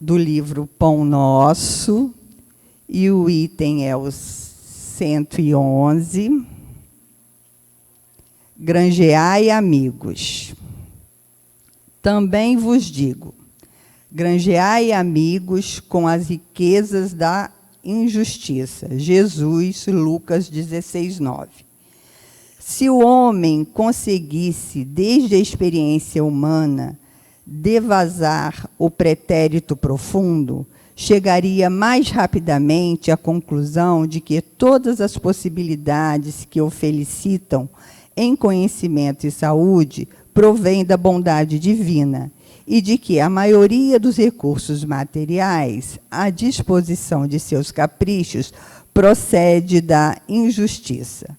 do livro Pão Nosso, e o item é o 111, Granjeai amigos. Também vos digo, granjeai amigos com as riquezas da injustiça. Jesus, Lucas 16, 9. Se o homem conseguisse, desde a experiência humana, devasar o pretérito profundo, chegaria mais rapidamente à conclusão de que todas as possibilidades que o felicitam em conhecimento e saúde provém da bondade divina e de que a maioria dos recursos materiais à disposição de seus caprichos procede da injustiça.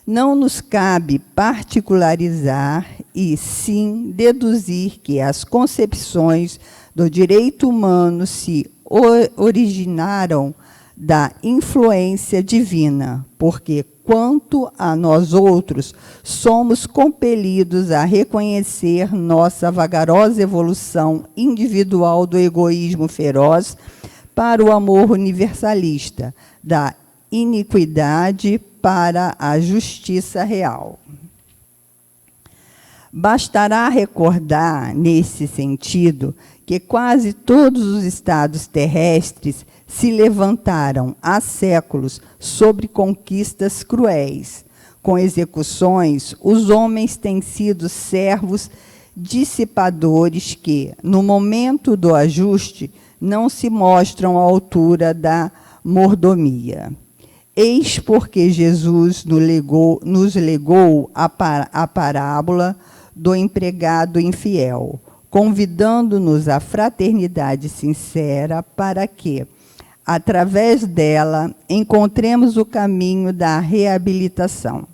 Não nos cabe particularizar e, sim, deduzir que as concepções do direito humano se originaram da influência divina, porque, quanto a nós outros, somos compelidos a reconhecer nossa vagarosa evolução individual do egoísmo feroz para o amor universalista, da iniquidade para a justiça real. Bastará recordar, nesse sentido, que quase todos os estados terrestres se levantaram há séculos sobre conquistas cruéis. Com execuções, os homens têm sido servos dissipadores que, no momento do ajuste, não se mostram à altura da mordomia. Eis porque Jesus nos legou a parábola do empregado infiel, convidando-nos à fraternidade sincera para que, através dela, encontremos o caminho da reabilitação.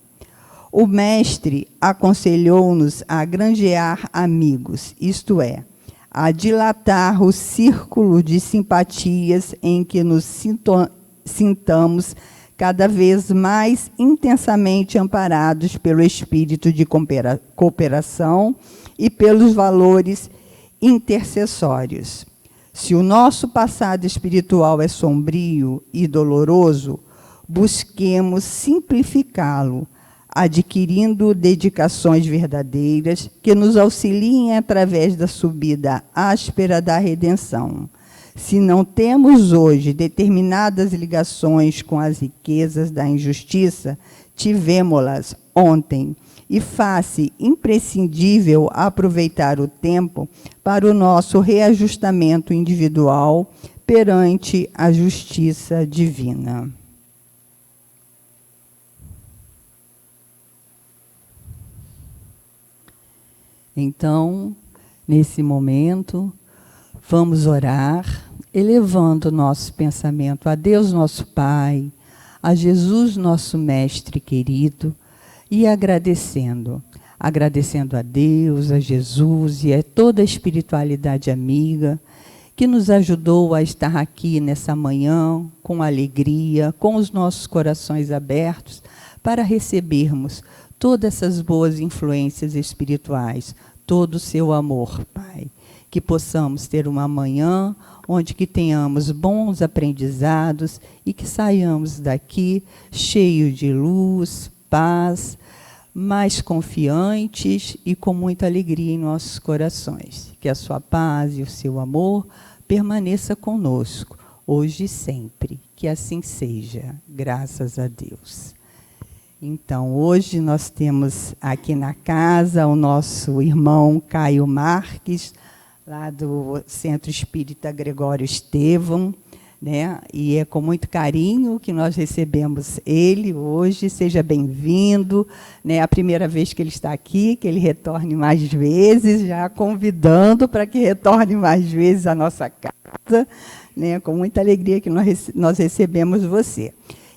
O mestre aconselhou-nos a granjear amigos, isto é, a dilatar o círculo de simpatias em que nos sintamos cada vez mais intensamente amparados pelo espírito de cooperação e pelos valores intercessórios. Se o nosso passado espiritual é sombrio e doloroso, busquemos simplificá-lo, adquirindo dedicações verdadeiras que nos auxiliem através da subida áspera da redenção. Se não temos hoje determinadas ligações com as riquezas da injustiça, tivemo-las ontem, e faz-se imprescindível aproveitar o tempo para o nosso reajustamento individual perante a justiça divina. Então, nesse momento, vamos orar, elevando o nosso pensamento a Deus nosso Pai, a Jesus nosso Mestre querido, e agradecendo a Deus, a Jesus e a toda a espiritualidade amiga que nos ajudou a estar aqui nessa manhã com alegria, com os nossos corações abertos para recebermos todas essas boas influências espirituais, todo o seu amor, Pai. Que possamos ter uma manhã onde que tenhamos bons aprendizados e que saiamos daqui cheios de luz, paz, mais confiantes e com muita alegria em nossos corações. Que a sua paz e o seu amor permaneça conosco, hoje e sempre. Que assim seja, graças a Deus. Então, hoje nós temos aqui na casa o nosso irmão Caio Marques, lá do Centro Espírita Gregório Estevão, né? E é com muito carinho que nós recebemos ele hoje. Seja bem-vindo, né? A primeira vez que ele está aqui, que ele retorne mais vezes, já convidando para que retorne mais vezes à nossa casa, né? Com muita alegria que nós recebemos você.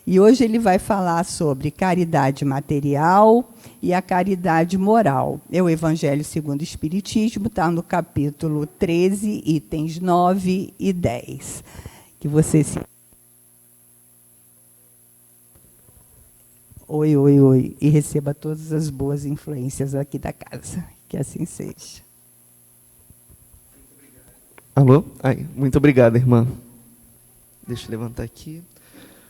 E hoje ele vai falar sobre caridade material e a caridade moral. É o Evangelho segundo o Espiritismo, está no capítulo 13, itens 9 e 10. Que você se... Oi, e receba todas as boas influências aqui da casa. Que assim seja. Alô? Aí, muito obrigado, irmã. Deixa eu levantar aqui.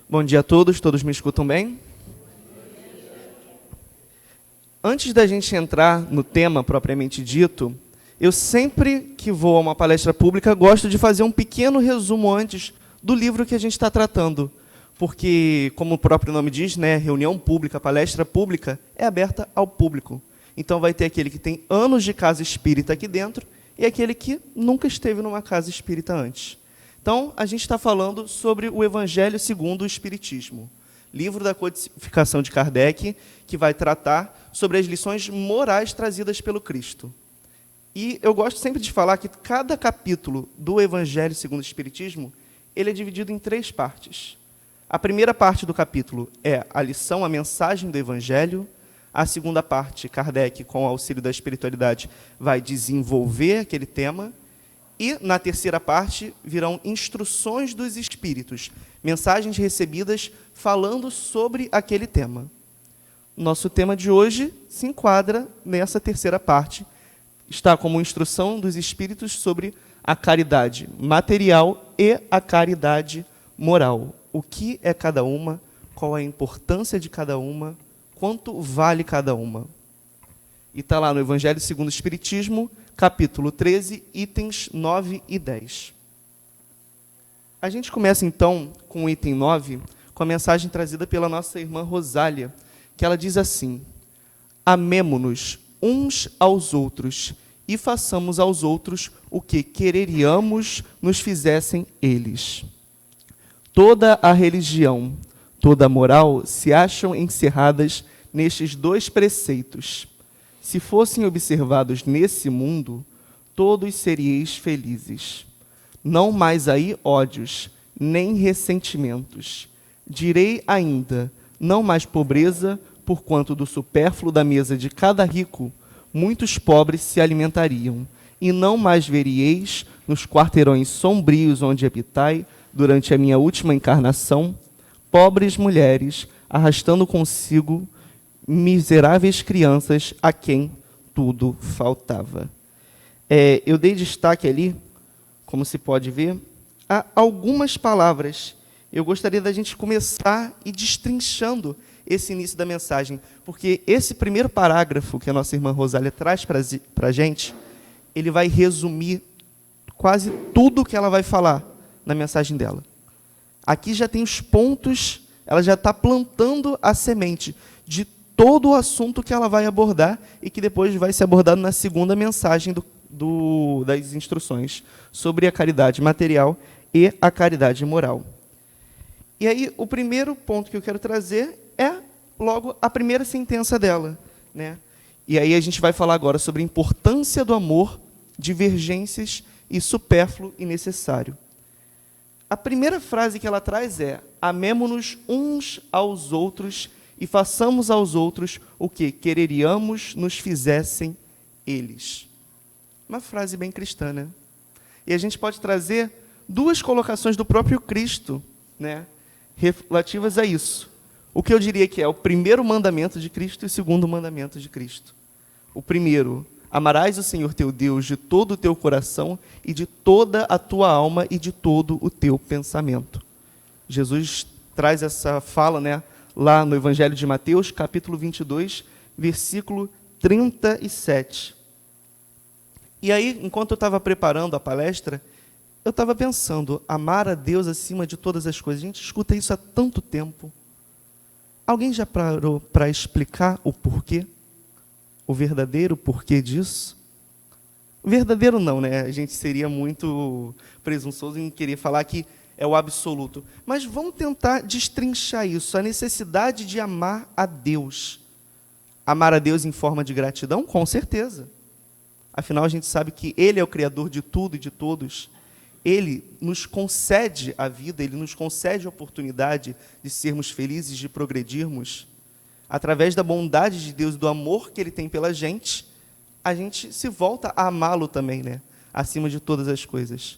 Bom dia a todos, todos me escutam bem? Antes da gente entrar no tema propriamente dito, eu sempre que vou a uma palestra pública gosto de fazer um pequeno resumo antes do livro que a gente está tratando. Porque, como o próprio nome diz, né, reunião pública, palestra pública, é aberta ao público. Então vai ter aquele que tem anos de casa espírita aqui dentro e aquele que nunca esteve numa casa espírita antes. Então, a gente está falando sobre o Evangelho segundo o Espiritismo, livro da codificação de Kardec, que vai tratar sobre as lições morais trazidas pelo Cristo. E eu gosto sempre de falar que cada capítulo do Evangelho segundo o Espiritismo, ele é dividido em 3 partes. A primeira parte do capítulo é a lição, a mensagem do Evangelho. A segunda parte, Kardec, com o auxílio da espiritualidade, vai desenvolver aquele tema. E, na terceira parte, virão instruções dos espíritos, mensagens recebidas falando sobre aquele tema. Nosso tema de hoje se enquadra nessa terceira parte. Está como instrução dos espíritos sobre a caridade material e a caridade moral. O que é cada uma, qual a importância de cada uma, quanto vale cada uma. E está lá no Evangelho segundo o Espiritismo, capítulo 13, itens 9 e 10. A gente começa, então, com o item 9, com a mensagem trazida pela nossa irmã Rosália, que ela diz assim: amemo-nos uns aos outros e façamos aos outros o que quereríamos nos fizessem eles. Toda a religião, toda a moral se acham encerradas nestes 2 preceitos. Se fossem observados nesse mundo, todos seríeis felizes. Não mais aí ódios, nem ressentimentos. Direi ainda, não mais pobreza, porquanto do supérfluo da mesa de cada rico, muitos pobres se alimentariam, e não mais veríeis, nos quarteirões sombrios onde habitai, durante a minha última encarnação, pobres mulheres, arrastando consigo miseráveis crianças a quem tudo faltava. Eu dei destaque ali, como se pode ver, a algumas palavras. Eu gostaria da gente começar e destrinchando esse início da mensagem, porque esse primeiro parágrafo que a nossa irmã Rosália traz para a gente, ele vai resumir quase tudo que ela vai falar na mensagem dela. Aqui já tem os pontos, ela já está plantando a semente de todo o assunto que ela vai abordar e que depois vai ser abordado na segunda mensagem das instruções sobre a caridade material e a caridade moral. E aí, o primeiro ponto que eu quero trazer é, logo, a primeira sentença dela, né? E aí a gente vai falar agora sobre a importância do amor, divergências e supérfluo e necessário. A primeira frase que ela traz é: amemo-nos uns aos outros e façamos aos outros o que quereríamos nos fizessem eles. Uma frase bem cristã, né? E a gente pode trazer 2 colocações do próprio Cristo, né, relativas a isso. O que eu diria que é o primeiro mandamento de Cristo e o segundo mandamento de Cristo. O primeiro: amarás o Senhor teu Deus de todo o teu coração e de toda a tua alma e de todo o teu pensamento. Jesus traz essa fala, né, lá no Evangelho de Mateus, capítulo 22, versículo 37. E aí, enquanto eu estava preparando a palestra, eu estava pensando, amar a Deus acima de todas as coisas. A gente escuta isso há tanto tempo. Alguém já parou para explicar o porquê? O verdadeiro porquê disso? O verdadeiro não, né? A gente seria muito presunçoso em querer falar que é o absoluto. Mas vamos tentar destrinchar isso, a necessidade de amar a Deus. Amar a Deus em forma de gratidão? Com certeza. Afinal, a gente sabe que Ele é o Criador de tudo e de todos. Ele nos concede a vida, Ele nos concede a oportunidade de sermos felizes, de progredirmos. Através da bondade de Deus, do amor que Ele tem pela gente, a gente se volta a amá-lo também, né? Acima de todas as coisas.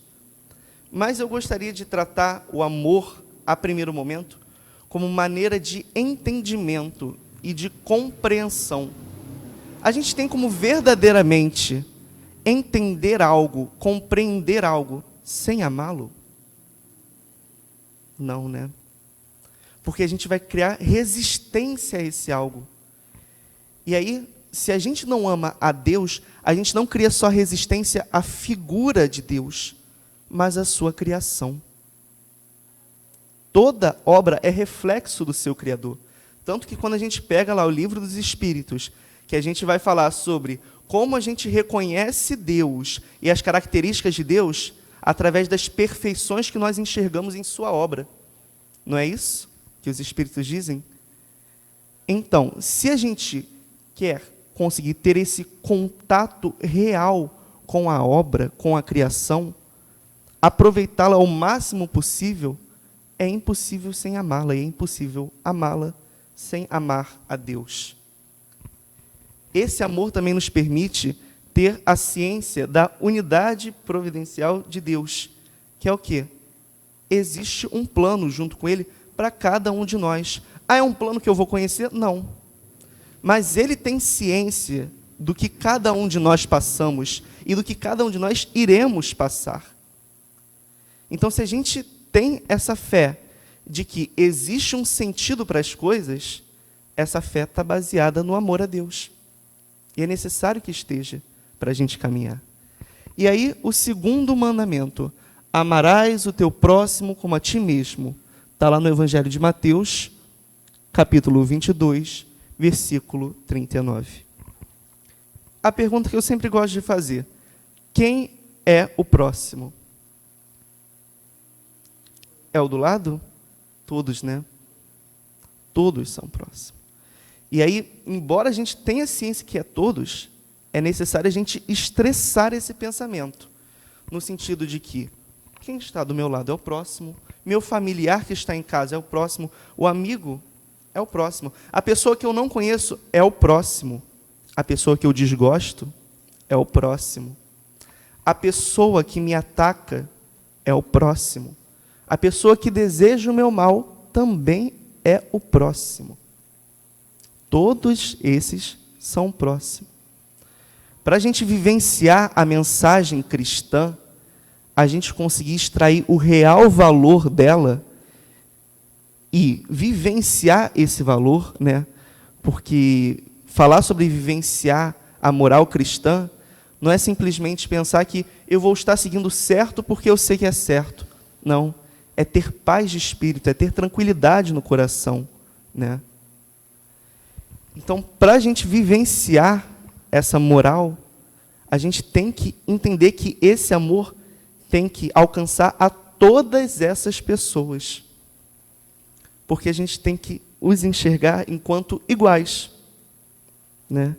Mas eu gostaria de tratar o amor, a primeiro momento, como maneira de entendimento e de compreensão. A gente tem como verdadeiramente entender algo, compreender algo, sem amá-lo? Não, né? Porque a gente vai criar resistência a esse algo. E aí, se a gente não ama a Deus, a gente não cria só resistência à figura de Deus, mas à sua criação. Toda obra é reflexo do seu Criador. Tanto que quando a gente pega lá o livro dos Espíritos, que a gente vai falar sobre como a gente reconhece Deus e as características de Deus através das perfeições que nós enxergamos em sua obra. Não é isso que os Espíritos dizem? Então, se a gente quer conseguir ter esse contato real com a obra, com a criação, aproveitá-la ao máximo possível, é impossível sem amá-la, e é impossível amá-la sem amar a Deus. Esse amor também nos permite ter a ciência da unidade providencial de Deus, que é o quê? Existe um plano junto com Ele para cada um de nós. Ah, é um plano que eu vou conhecer? Não. Mas Ele tem ciência do que cada um de nós passamos e do que cada um de nós iremos passar. Então, se a gente tem essa fé de que existe um sentido para as coisas, essa fé está baseada no amor a Deus. E é necessário que esteja para a gente caminhar. E aí, o segundo mandamento, amarás o teu próximo como a ti mesmo, está lá no Evangelho de Mateus, capítulo 22, versículo 39. A pergunta que eu sempre gosto de fazer: quem é o próximo? É o do lado? Todos, né? Todos são próximos. E aí, embora a gente tenha ciência que é todos, é necessário a gente estressar esse pensamento, no sentido de que quem está do meu lado é o próximo, meu familiar que está em casa é o próximo, o amigo é o próximo, a pessoa que eu não conheço é o próximo, a pessoa que eu desgosto é o próximo, a pessoa que me ataca é o próximo, a pessoa que deseja o meu mal também é o próximo. Todos esses são próximos. Para a gente vivenciar a mensagem cristã, a gente conseguir extrair o real valor dela e vivenciar esse valor, né? Porque falar sobre vivenciar a moral cristã não é simplesmente pensar que eu vou estar seguindo certo porque eu sei que é certo. Não, é ter paz de espírito, é ter tranquilidade no coração, né? Então, para a gente vivenciar essa moral, a gente tem que entender que esse amor tem que alcançar a todas essas pessoas. Porque a gente tem que os enxergar enquanto iguais, né?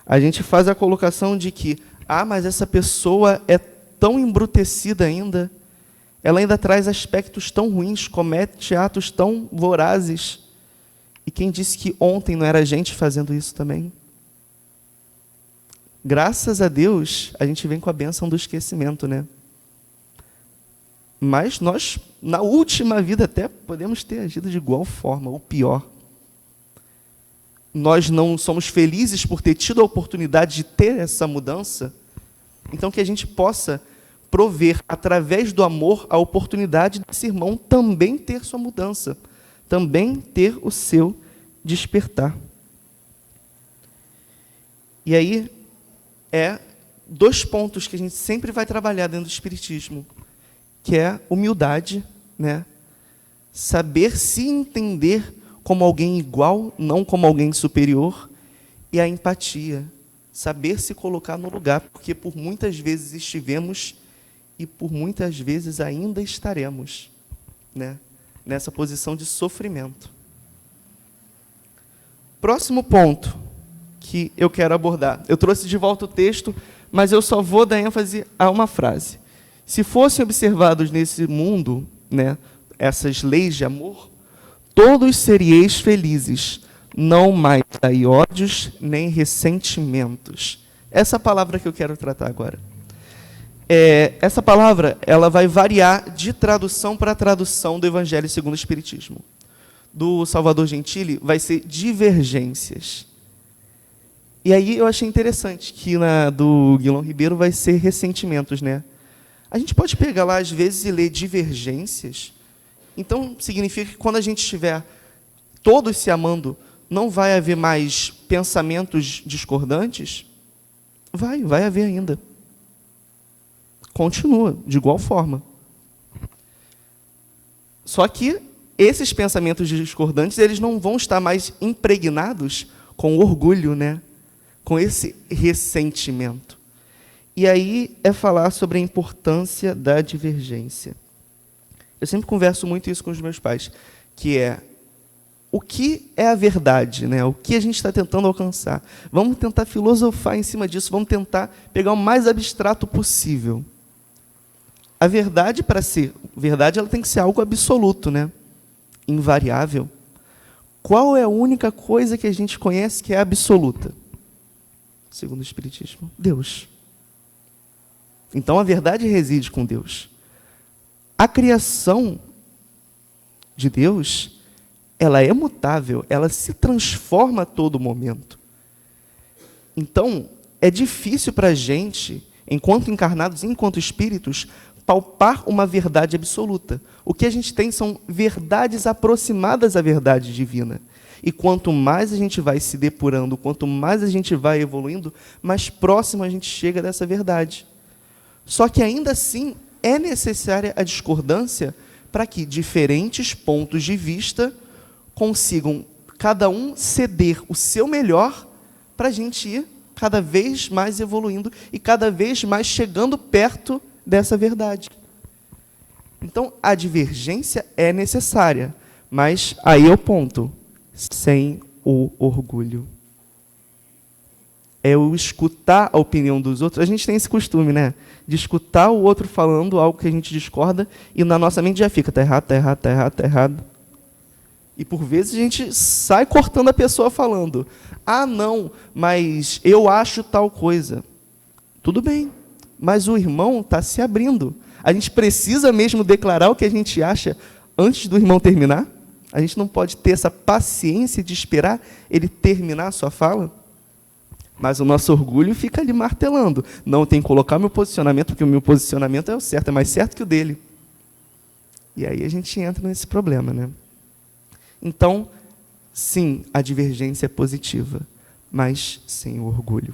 A gente faz a colocação de que, mas essa pessoa é tão embrutecida ainda, ela ainda traz aspectos tão ruins, comete atos tão vorazes. E quem disse que ontem não era a gente fazendo isso também? Graças a Deus, a gente vem com a bênção do esquecimento, né? Mas nós, na última vida, até podemos ter agido de igual forma, ou pior. Nós não somos felizes por ter tido a oportunidade de ter essa mudança, então que a gente possa prover, através do amor, a oportunidade desse irmão também ter sua mudança, também ter o seu despertar. E aí, dois pontos que a gente sempre vai trabalhar dentro do Espiritismo, que é humildade, né? Saber se entender como alguém igual, não como alguém superior, e a empatia, saber se colocar no lugar, porque por muitas vezes estivemos e por muitas vezes ainda estaremos, né? Nessa posição de sofrimento. Próximo ponto que eu quero abordar. Eu trouxe de volta o texto, mas eu só vou dar ênfase a uma frase. Se fossem observados nesse mundo, né, essas leis de amor, todos seríeis felizes, não mais aí ódios nem ressentimentos. Essa palavra que eu quero tratar agora. Essa palavra ela vai variar de tradução para tradução do Evangelho segundo o Espiritismo. Do Salvador Gentili vai ser divergências. E aí eu achei interessante que na do Guilherme Ribeiro vai ser ressentimentos, né? A gente pode pegar lá, às vezes, e ler divergências. Então, significa que quando a gente estiver todos se amando, não vai haver mais pensamentos discordantes? Vai haver ainda. Continua, de igual forma. Só que esses pensamentos discordantes, eles não vão estar mais impregnados com orgulho, né? Com esse ressentimento. E aí é falar sobre a importância da divergência. Eu sempre converso muito isso com os meus pais, que é o que é a verdade, né? O que a gente está tentando alcançar. Vamos tentar filosofar em cima disso, vamos tentar pegar o mais abstrato possível. A verdade, para ser verdade, ela tem que ser algo absoluto, né? Invariável. Qual é a única coisa que a gente conhece que é absoluta? Segundo o Espiritismo, Deus. Então a verdade reside com Deus. A criação de Deus, ela é mutável, ela se transforma a todo momento. Então, é difícil para a gente, enquanto encarnados e enquanto espíritos, palpar uma verdade absoluta. O que a gente tem são verdades aproximadas à verdade divina. E quanto mais a gente vai se depurando, quanto mais a gente vai evoluindo, mais próximo a gente chega dessa verdade. Só que ainda assim é necessária a discordância para que diferentes pontos de vista consigam cada um ceder o seu melhor para a gente ir cada vez mais evoluindo e cada vez mais chegando perto dessa verdade. Então, a divergência é necessária, mas aí é o ponto, sem o orgulho. É o escutar a opinião dos outros. A gente tem esse costume, né? De escutar o outro falando algo que a gente discorda e na nossa mente já fica, tá errado, tá errado, tá errado, tá errado. E por vezes a gente sai cortando a pessoa falando, ah, não, mas eu acho tal coisa. Tudo bem, mas o irmão está se abrindo. A gente precisa mesmo declarar o que a gente acha antes do irmão terminar? A gente não pode ter essa paciência de esperar ele terminar a sua fala? Mas o nosso orgulho fica ali martelando. Não, tem que colocar meu posicionamento, porque o meu posicionamento é o certo, é mais certo que o dele. E aí a gente entra nesse problema, né? Então, sim, a divergência é positiva, mas sem o orgulho.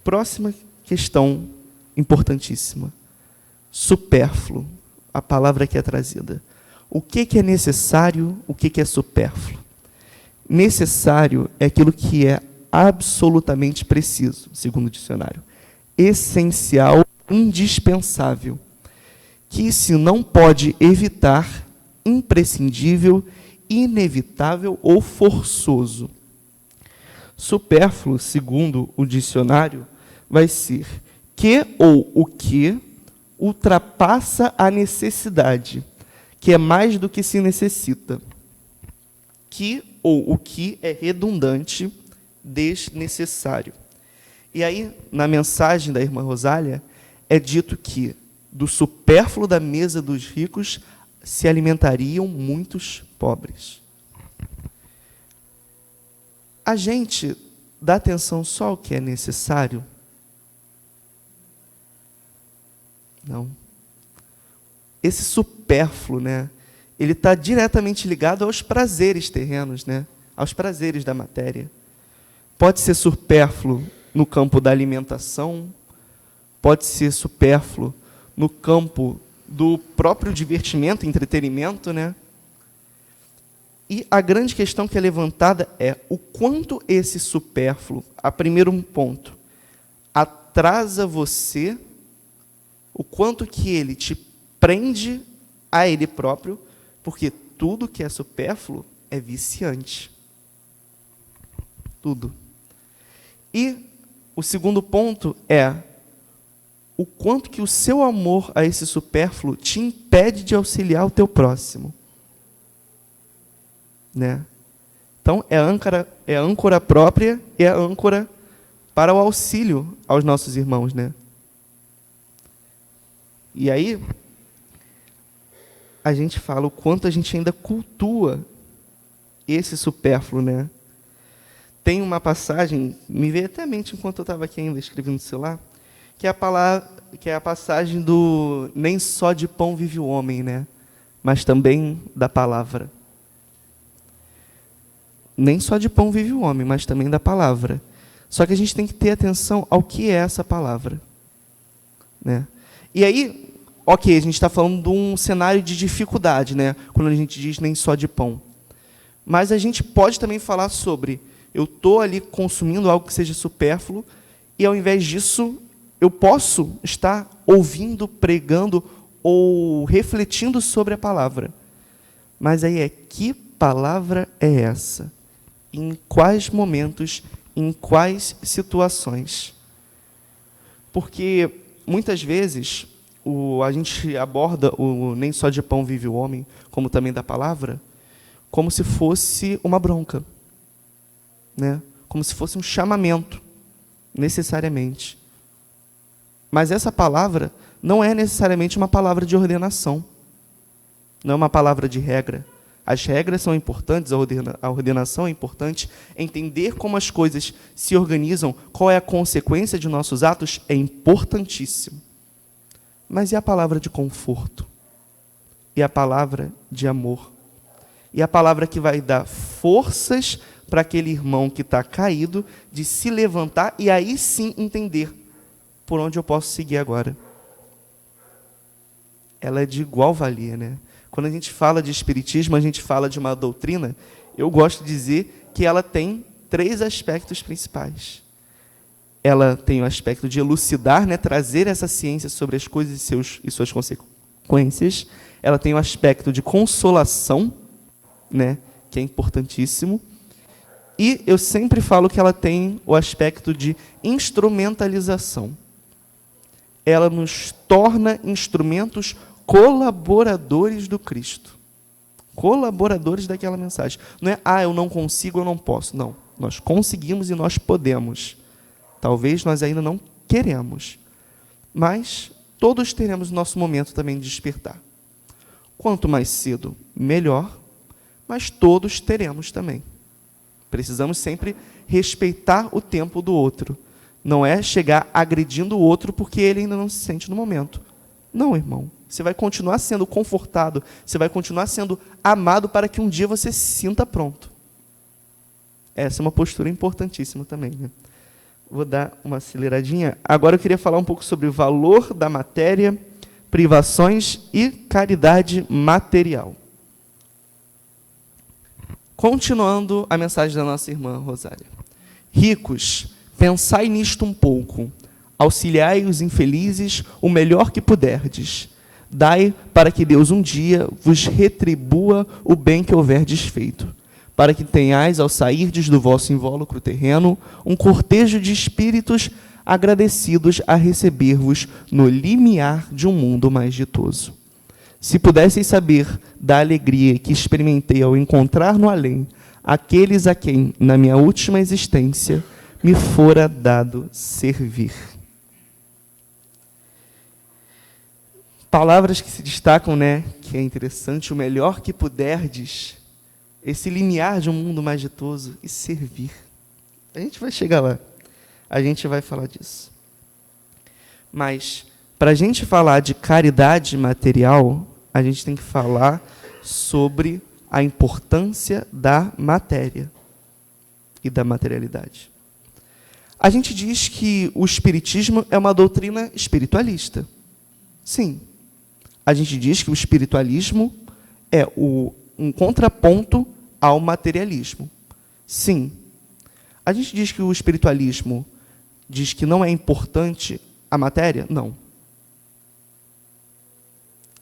Próxima questão importantíssima. Supérfluo, a palavra que é trazida. O que é necessário, o que é supérfluo? Necessário é aquilo que é absolutamente preciso, segundo o dicionário. Essencial, indispensável. Que se não pode evitar, imprescindível, inevitável ou forçoso. Supérfluo, segundo o dicionário, vai ser que ou o que ultrapassa a necessidade, que é mais do que se necessita. Que ou o que é redundante, desnecessário. E aí, na mensagem da irmã Rosália, é dito que do supérfluo da mesa dos ricos se alimentariam muitos pobres. A gente dá atenção só ao que é necessário? Não. Esse supérfluo, né, ele está diretamente ligado aos prazeres terrenos, né, aos prazeres da matéria. Pode ser supérfluo no campo da alimentação, pode ser supérfluo no campo do próprio divertimento, entretenimento, né? E a grande questão que é levantada é o quanto esse supérfluo, a primeiro ponto, atrasa você, o quanto que ele te prende a ele próprio, porque tudo que é supérfluo é viciante. Tudo. E o segundo ponto é o quanto que o seu amor a esse supérfluo te impede de auxiliar o teu próximo. Né? Então, é a âncora própria e a âncora para o auxílio aos nossos irmãos. Né? E aí, a gente fala o quanto a gente ainda cultua esse supérfluo. Né? tem uma passagem, me veio até à mente enquanto eu estava aqui ainda escrevendo no celular, que é a passagem do nem só de pão vive o homem, né? Mas também da palavra. Nem só de pão vive o homem, mas também da palavra. Só que a gente tem que ter atenção ao que é essa palavra, né? E aí, ok, a gente está falando de um cenário de dificuldade, né? Quando a gente diz nem só de pão. Mas a gente pode também falar sobre, eu estou ali consumindo algo que seja supérfluo, e ao invés disso, eu posso estar ouvindo, pregando ou refletindo sobre a palavra. Mas aí que palavra é essa? Em quais momentos, em quais situações? Porque muitas vezes a gente aborda o nem só de pão vive o homem, como também da palavra, como se fosse uma bronca, né? Como se fosse um chamamento, necessariamente. Mas essa palavra não é necessariamente uma palavra de ordenação, não é uma palavra de regra. As regras são importantes, a ordenação é importante, entender como as coisas se organizam, qual é a consequência de nossos atos, é importantíssimo. Mas e a palavra de conforto? E a palavra de amor? E a palavra que vai dar forças para aquele irmão que está caído, de se levantar e aí sim entender por onde eu posso seguir agora. Ela é de igual valia, né? Quando a gente fala de espiritismo, a gente fala de uma doutrina, eu gosto de dizer que ela tem 3 aspectos principais. Ela tem o aspecto de elucidar, né, trazer essa ciência sobre as coisas e suas consequências. Ela tem o aspecto de consolação, né, que é importantíssimo. E eu sempre falo que ela tem o aspecto de instrumentalização. Ela nos torna instrumentos colaboradores do Cristo. Colaboradores daquela mensagem. Não é, eu não consigo, eu não posso. Não, nós conseguimos e nós podemos. Talvez nós ainda não queremos. Mas todos teremos nosso momento também de despertar. Quanto mais cedo, melhor. Mas todos teremos também. Precisamos sempre respeitar o tempo do outro. Não é chegar agredindo o outro porque ele ainda não se sente no momento. Não, irmão. Você vai continuar sendo confortado, você vai continuar sendo amado para que um dia você se sinta pronto. Essa é uma postura importantíssima também, né? Vou dar uma aceleradinha. Agora eu queria falar um pouco sobre o valor da matéria, privações e caridade material. Continuando a mensagem da nossa irmã Rosália. Ricos, pensai nisto um pouco. Auxiliai os infelizes o melhor que puderdes. Dai para que Deus um dia vos retribua o bem que houverdes feito, para que tenhais, ao sairdes do vosso invólucro terreno, um cortejo de espíritos agradecidos a receber-vos no limiar de um mundo mais ditoso. Se pudesseis saber da alegria que experimentei ao encontrar no além aqueles a quem, na minha última existência, me fora dado servir. Palavras que se destacam, né? Que é interessante, o melhor que puderdes, esse limiar de um mundo mais ditoso e servir. A gente vai chegar lá, a gente vai falar disso. Mas, para a gente falar de caridade material, a gente tem que falar sobre a importância da matéria e da materialidade. A gente diz que o espiritismo é uma doutrina espiritualista. Sim. A gente diz que o espiritualismo é um contraponto ao materialismo. Sim. A gente diz que o espiritualismo diz que não é importante a matéria? Não.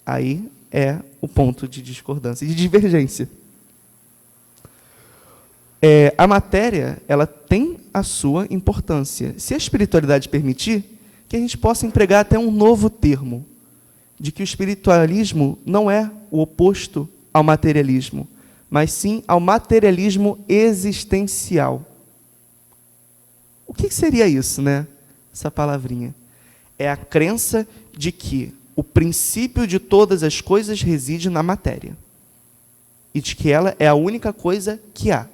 Aí é o ponto de discordância e de divergência. A matéria, ela tem a sua importância. Se a espiritualidade permitir, que a gente possa empregar até um novo termo, de que o espiritualismo não é o oposto ao materialismo, mas sim ao materialismo existencial. O que seria isso, né? Essa palavrinha. É a crença de que o princípio de todas as coisas reside na matéria. E de que ela é a única coisa que há.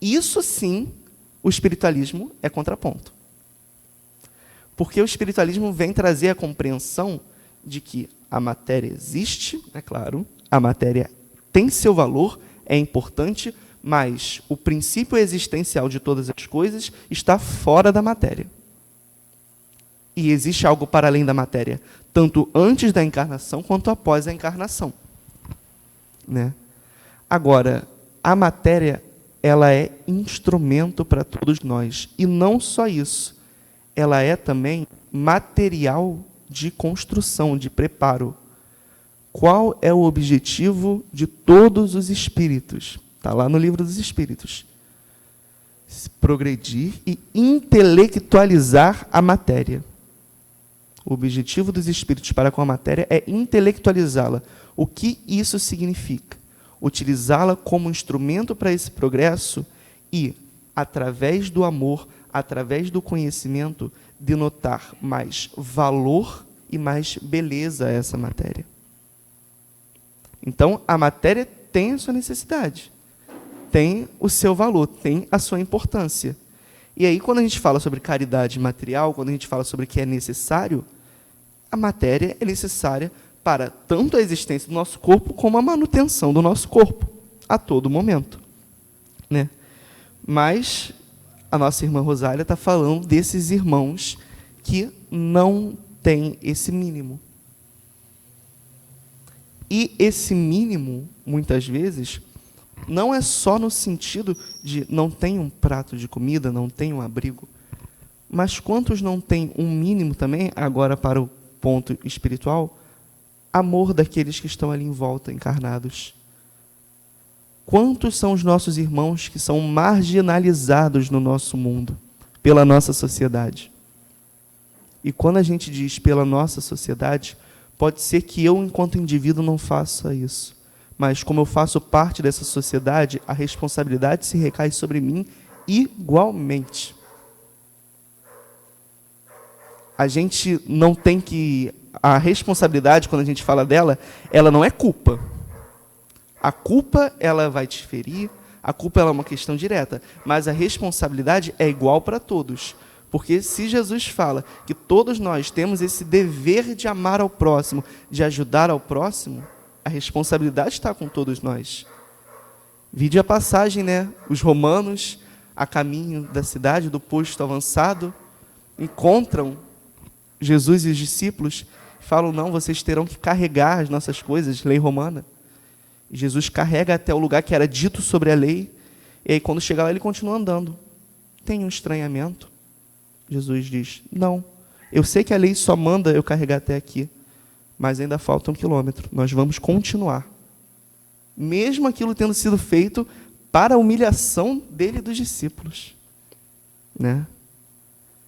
Isso sim, o espiritualismo é contraponto. Porque o espiritualismo vem trazer a compreensão de que a matéria existe, é claro, a matéria tem seu valor, é importante, mas o princípio existencial de todas as coisas está fora da matéria. E existe algo para além da matéria, tanto antes da encarnação quanto após a encarnação. Né? Agora, a matéria, ela é instrumento para todos nós. E não só isso, ela é também material de construção, de preparo. Qual é o objetivo de todos os espíritos? Está lá no Livro dos Espíritos. Progredir e intelectualizar a matéria. O objetivo dos espíritos para com a matéria é intelectualizá-la. O que isso significa? Utilizá-la como instrumento para esse progresso e, através do amor, através do conhecimento, denotar mais valor e mais beleza a essa matéria. Então, a matéria tem a sua necessidade, tem o seu valor, tem a sua importância. E aí, quando a gente fala sobre caridade material, quando a gente fala sobre o que é necessário, a matéria é necessária para tanto a existência do nosso corpo, como a manutenção do nosso corpo, a todo momento. Né? Mas a nossa irmã Rosália está falando desses irmãos que não têm esse mínimo. E esse mínimo, muitas vezes, não é só no sentido de não tem um prato de comida, não tem um abrigo, mas quantos não têm um mínimo também, agora para o ponto espiritual, amor daqueles que estão ali em volta, encarnados. Quantos são os nossos irmãos que são marginalizados no nosso mundo, pela nossa sociedade? E quando a gente diz pela nossa sociedade, pode ser que eu, enquanto indivíduo, não faça isso. Mas como eu faço parte dessa sociedade, a responsabilidade se recai sobre mim igualmente. A gente não tem que... A responsabilidade, quando a gente fala dela, ela não é culpa. A culpa, ela vai te ferir, a culpa ela é uma questão direta, mas a responsabilidade é igual para todos. Porque se Jesus fala que todos nós temos esse dever de amar ao próximo, de ajudar ao próximo, a responsabilidade está com todos nós. Vide a passagem, né? Os romanos, a caminho da cidade, do posto avançado, encontram Jesus e os discípulos, falam, não, vocês terão que carregar as nossas coisas, lei romana. E Jesus carrega até o lugar que era dito sobre a lei, e aí quando chega lá ele continua andando. Tem um estranhamento. Jesus diz, não, eu sei que a lei só manda eu carregar até aqui, mas ainda falta 1 quilômetro, nós vamos continuar. Mesmo aquilo tendo sido feito para a humilhação dele e dos discípulos. Né?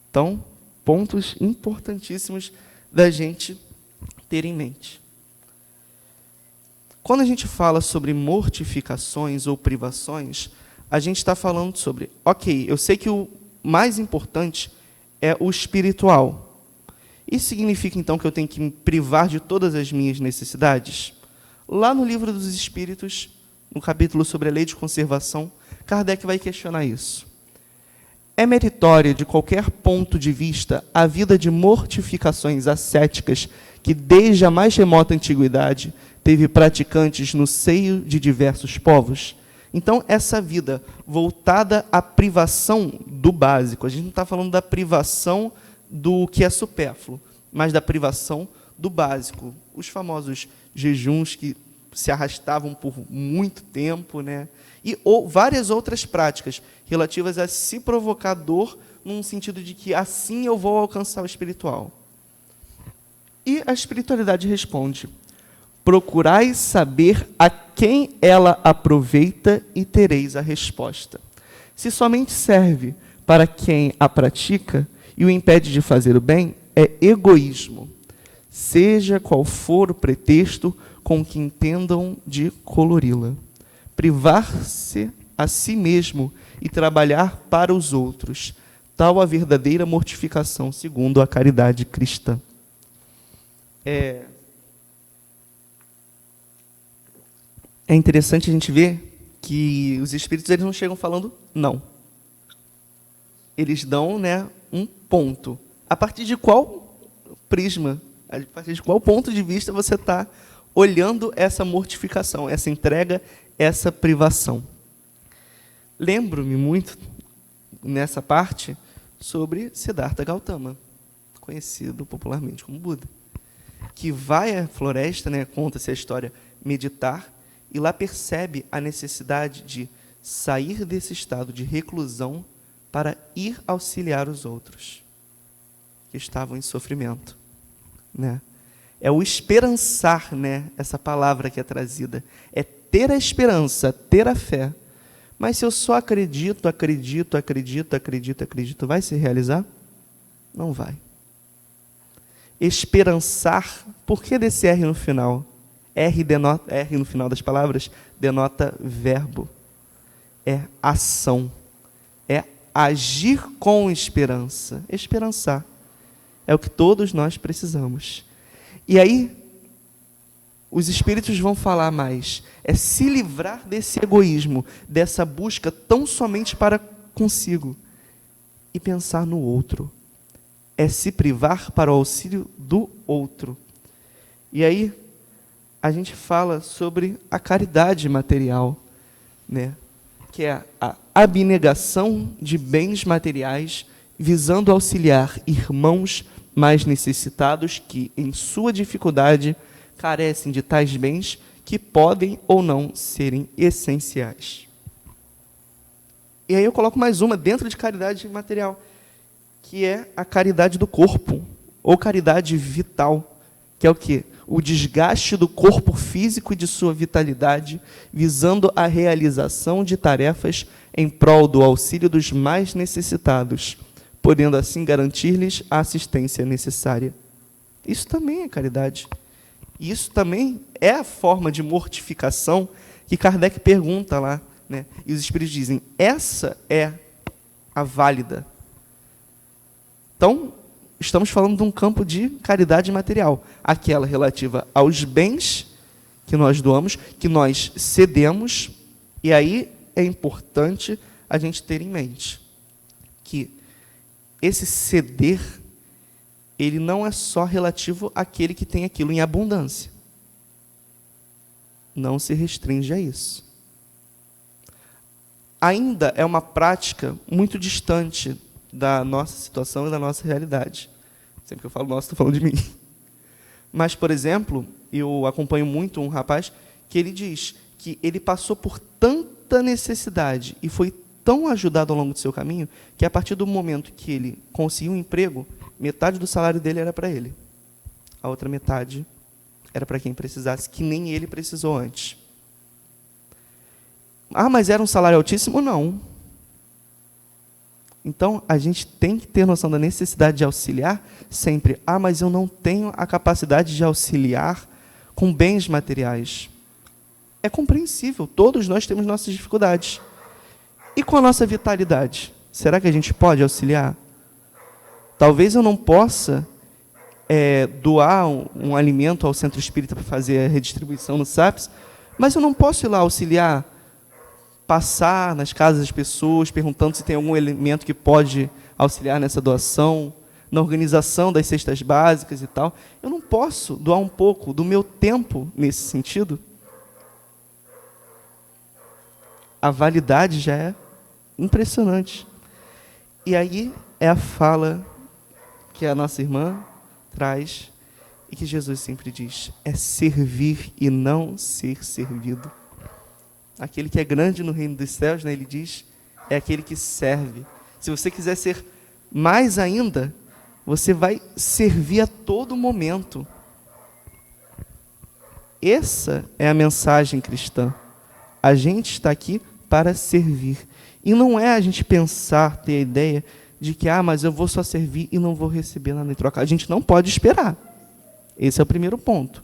Então, pontos importantíssimos da gente ter em mente. Quando a gente fala sobre mortificações ou privações, a gente está falando sobre, ok, eu sei que o mais importante é o espiritual. Isso significa, então, que eu tenho que me privar de todas as minhas necessidades? Lá no Livro dos Espíritos, no capítulo sobre a lei de conservação, Kardec vai questionar isso. É meritória, de qualquer ponto de vista, a vida de mortificações ascéticas que, desde a mais remota antiguidade, teve praticantes no seio de diversos povos? Então, essa vida voltada à privação do básico, a gente não está falando da privação do que é supérfluo, mas da privação do básico. Os famosos jejuns que se arrastavam por muito tempo, né? Ou várias outras práticas relativas a se provocar dor, num sentido de que assim eu vou alcançar o espiritual. E a espiritualidade responde, procurai saber a quem ela aproveita e tereis a resposta. Se somente serve para quem a pratica e o impede de fazer o bem, é egoísmo, seja qual for o pretexto com que entendam de colori-la. Privar-se a si mesmo e trabalhar para os outros, tal a verdadeira mortificação, segundo a caridade cristã. É interessante a gente ver que os espíritos eles não chegam falando não. Eles dão, né, um ponto. A partir de qual prisma, a partir de qual ponto de vista você está olhando essa mortificação, essa entrega, essa privação. Lembro-me muito, nessa parte, sobre Siddhartha Gautama, conhecido popularmente como Buda, que vai à floresta, né, conta-se a história, meditar, e lá percebe a necessidade de sair desse estado de reclusão para ir auxiliar os outros que estavam em sofrimento, né? É o esperançar, né? Essa palavra que é trazida. É ter a esperança, ter a fé. Mas se eu só acredito, vai se realizar? Não vai. Esperançar, por que desse R no final? R no final das palavras denota verbo. É ação. É agir com esperança. Esperançar. É o que todos nós precisamos. E aí, os espíritos vão falar mais. É se livrar desse egoísmo, dessa busca tão somente para consigo e pensar no outro. É se privar para o auxílio do outro. E aí, a gente fala sobre a caridade material, né? Que é a abnegação de bens materiais visando auxiliar irmãos mais necessitados que, em sua dificuldade, carecem de tais bens que podem ou não serem essenciais. E aí eu coloco mais uma dentro de caridade material, que é a caridade do corpo, ou caridade vital, que é o quê? O desgaste do corpo físico e de sua vitalidade, visando a realização de tarefas em prol do auxílio dos mais necessitados, podendo assim garantir-lhes a assistência necessária. Isso também é caridade. Isso também é a forma de mortificação que Kardec pergunta lá, né? E os espíritos dizem, essa é a válida. Então, estamos falando de um campo de caridade material, aquela relativa aos bens que nós doamos, que nós cedemos, e aí é importante a gente ter em mente que esse ceder, ele não é só relativo àquele que tem aquilo em abundância. Não se restringe a isso. Ainda é uma prática muito distante da nossa situação e da nossa realidade. Sempre que eu falo nossa, estou falando de mim. Mas, por exemplo, eu acompanho muito um rapaz que ele diz que ele passou por tanta necessidade e foi tão ajudado ao longo do seu caminho, que a partir do momento que ele conseguiu um emprego, metade do salário dele era para ele. A outra metade era para quem precisasse, que nem ele precisou antes. Ah, mas era um salário altíssimo? Não. Então, a gente tem que ter noção da necessidade de auxiliar sempre. Ah, mas eu não tenho a capacidade de auxiliar com bens materiais. É compreensível, todos nós temos nossas dificuldades. E com a nossa vitalidade? Será que a gente pode auxiliar? Talvez eu não possa doar um alimento ao centro espírita para fazer a redistribuição no SAPS, mas eu não posso ir lá auxiliar, passar nas casas das pessoas, perguntando se tem algum elemento que pode auxiliar nessa doação, na organização das cestas básicas e tal. Eu não posso doar um pouco do meu tempo nesse sentido? A validade já é impressionante. E aí é a fala que a nossa irmã traz e que Jesus sempre diz, é servir e não ser servido. Aquele que é grande no reino dos céus, né, ele diz, é aquele que serve. Se você quiser ser mais ainda, você vai servir a todo momento. Essa é a mensagem cristã. A gente está aqui para servir. E não é a gente pensar, ter a ideia de que, mas eu vou só servir e não vou receber nada em troca. A gente não pode esperar. Esse é o primeiro ponto.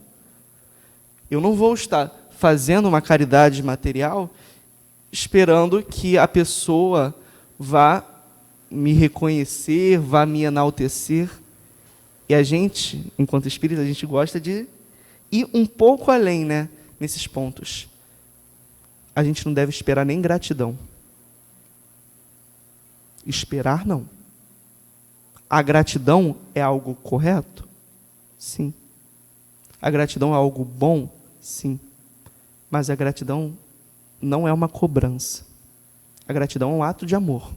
Eu não vou estar fazendo uma caridade material esperando que a pessoa vá me reconhecer, vá me enaltecer. E a gente, enquanto espírita, a gente gosta de ir um pouco além, né, nesses pontos. a gente não deve esperar nem gratidão. Esperar, não. A gratidão é algo correto? Sim. A gratidão é algo bom? Sim. Mas a gratidão não é uma cobrança. A gratidão é um ato de amor.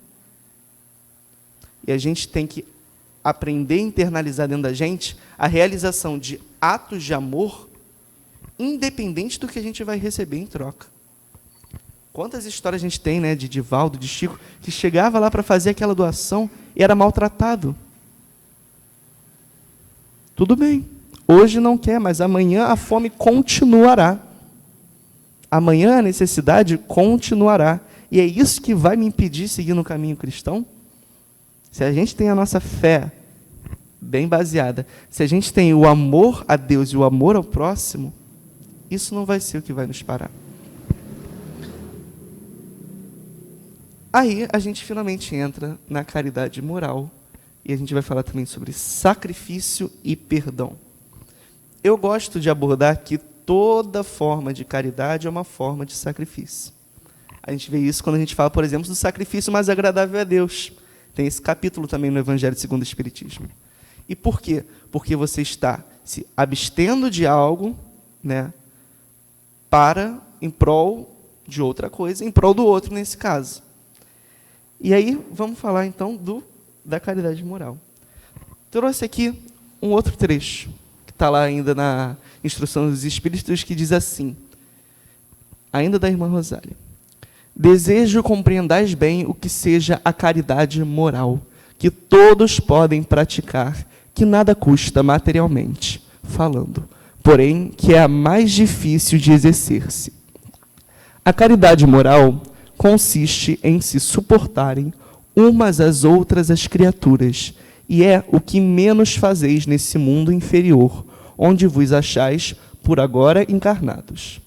E a gente tem que aprender a internalizar dentro da gente a realização de atos de amor, independente do que a gente vai receber em troca. Quantas histórias a gente tem, né, de Divaldo, de Chico, que chegava lá para fazer aquela doação e era maltratado. Tudo bem, hoje não quer, mas amanhã a fome continuará. Amanhã a necessidade continuará. E é isso que vai me impedir de seguir no caminho cristão? Se a gente tem a nossa fé bem baseada, se a gente tem o amor a Deus e o amor ao próximo, isso não vai ser o que vai nos parar. Aí a gente finalmente entra na caridade moral e a gente vai falar também sobre sacrifício e perdão. Eu gosto de abordar que toda forma de caridade é uma forma de sacrifício. A gente vê isso quando a gente fala, por exemplo, do sacrifício mais agradável a Deus. Tem esse capítulo também no Evangelho segundo o Espiritismo. E por quê? Porque você está se abstendo de algo, né, em prol de outra coisa, em prol do outro nesse caso. E aí, vamos falar então da caridade moral. Trouxe aqui um outro trecho, que está lá ainda na Instrução dos Espíritos, que diz assim, ainda da irmã Rosália: desejo compreendais bem o que seja a caridade moral, que todos podem praticar, que nada custa materialmente falando, porém que é a mais difícil de exercer-se. A caridade moral consiste em se suportarem umas às outras as criaturas, e é o que menos fazeis nesse mundo inferior, onde vos achais por agora encarnados.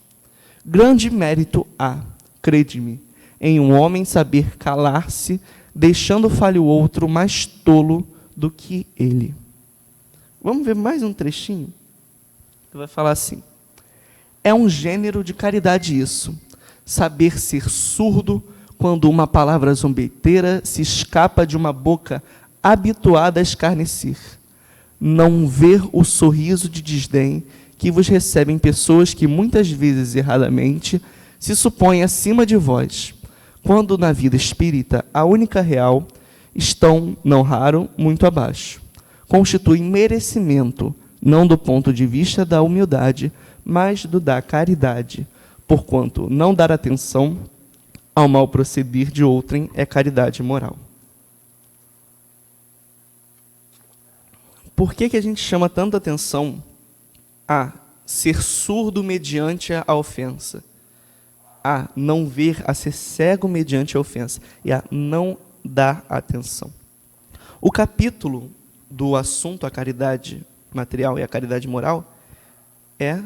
Grande mérito há, crede-me, em um homem saber calar-se, deixando falhe o outro mais tolo do que ele. Vamos ver mais um trechinho? Que vai falar assim: é um gênero de caridade isso, saber ser surdo quando uma palavra zombeteira se escapa de uma boca habituada a escarnecer. Não ver o sorriso de desdém que vos recebem pessoas que muitas vezes erradamente se supõem acima de vós, quando na vida espírita a única real estão, não raro, muito abaixo. Constitui merecimento, não do ponto de vista da humildade, mas do da caridade, porquanto não dar atenção ao mal proceder de outrem é caridade moral. Por que a gente chama tanta atenção a ser surdo mediante a ofensa, a não ver, a ser cego mediante a ofensa e a não dar atenção? O capítulo do assunto a caridade material e a caridade moral é: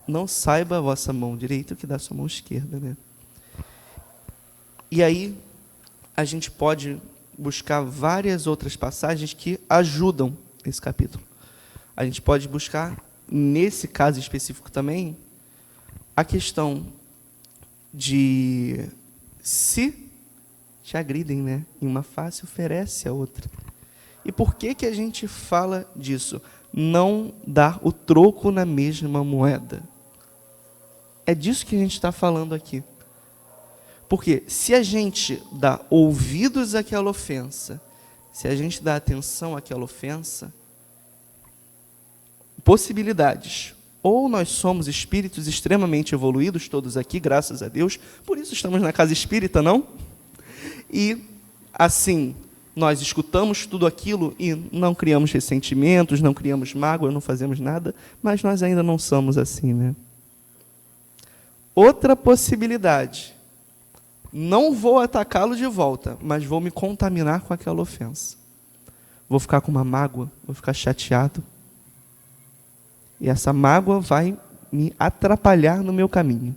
não saiba a vossa mão direita o que dá a sua mão esquerda, né? E aí a gente pode buscar várias outras passagens que ajudam esse capítulo. A gente pode buscar, nesse caso específico também, a questão de se te agridem, né, em uma face, oferece a outra. E por que a gente fala disso? Não dar o troco na mesma moeda. É disso que a gente está falando aqui. Porque se a gente dá ouvidos àquela ofensa, se a gente dá atenção àquela ofensa, possibilidades. Ou nós somos espíritos extremamente evoluídos, todos aqui, graças a Deus, por isso estamos na casa espírita, não? E, assim, nós escutamos tudo aquilo e não criamos ressentimentos, não criamos mágoa, não fazemos nada, mas nós ainda não somos assim, né? Outra possibilidade: não vou atacá-lo de volta, mas vou me contaminar com aquela ofensa. Vou ficar com uma mágoa, vou ficar chateado. E essa mágoa vai me atrapalhar no meu caminho.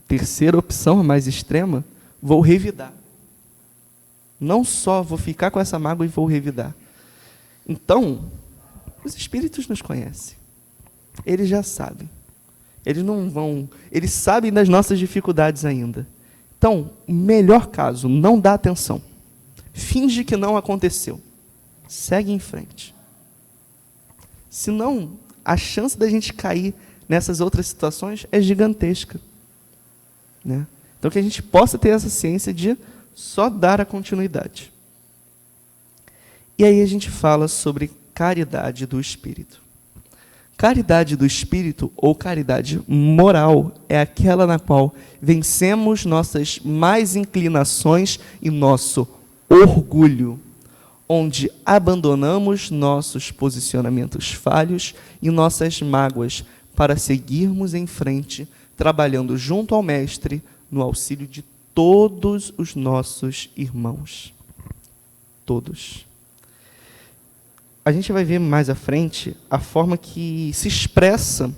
Terceira opção, a mais extrema: vou revidar. Não só vou ficar com essa mágoa e vou revidar. Então, os espíritos nos conhecem. Eles já sabem. Eles sabem das nossas dificuldades ainda. Então, melhor caso, não dá atenção. Finge que não aconteceu. Segue em frente. Senão, a chance da gente cair nessas outras situações é gigantesca. Né? Então, que a gente possa ter essa ciência de só dar a continuidade. E aí a gente fala sobre caridade do Espírito. Caridade do Espírito, ou caridade moral, é aquela na qual vencemos nossas más inclinações e nosso orgulho, onde abandonamos nossos posicionamentos falhos e nossas mágoas para seguirmos em frente, trabalhando junto ao Mestre, no auxílio de todos os nossos irmãos. Todos. A gente vai ver mais à frente a forma que se expressa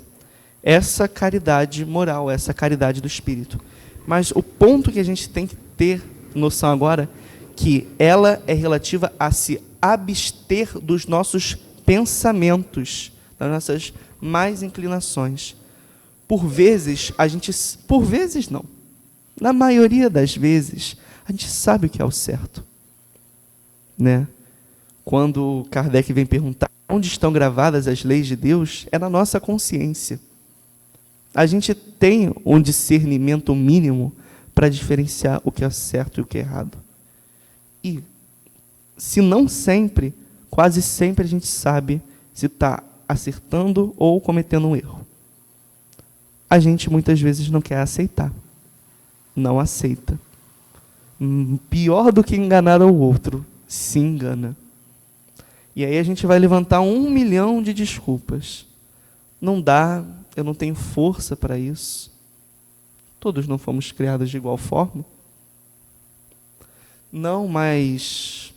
essa caridade moral, essa caridade do Espírito. Mas o ponto que a gente tem que ter noção agora, que ela é relativa a se abster dos nossos pensamentos, das nossas más inclinações. Por vezes não. Na maioria das vezes, a gente sabe o que é o certo. Né? Quando Kardec vem perguntar onde estão gravadas as leis de Deus, é na nossa consciência. A gente tem um discernimento mínimo para diferenciar o que é certo e o que é errado. E, se não sempre, quase sempre a gente sabe se está acertando ou cometendo um erro. A gente muitas vezes não quer aceitar. Não aceita. Pior do que enganar o outro, se engana. E aí a gente vai levantar 1 milhão de desculpas. Não dá, eu não tenho força para isso. Todos não fomos criados de igual forma. Não, mas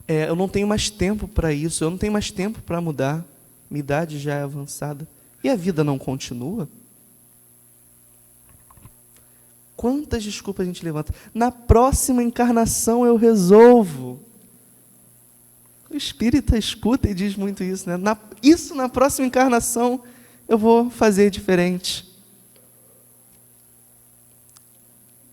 eu não tenho mais tempo para isso, eu não tenho mais tempo para mudar. Minha idade já é avançada. E a vida não continua? Quantas desculpas a gente levanta? Na próxima encarnação eu resolvo. O espírita escuta e diz muito isso, né? Isso na próxima encarnação eu vou fazer diferente.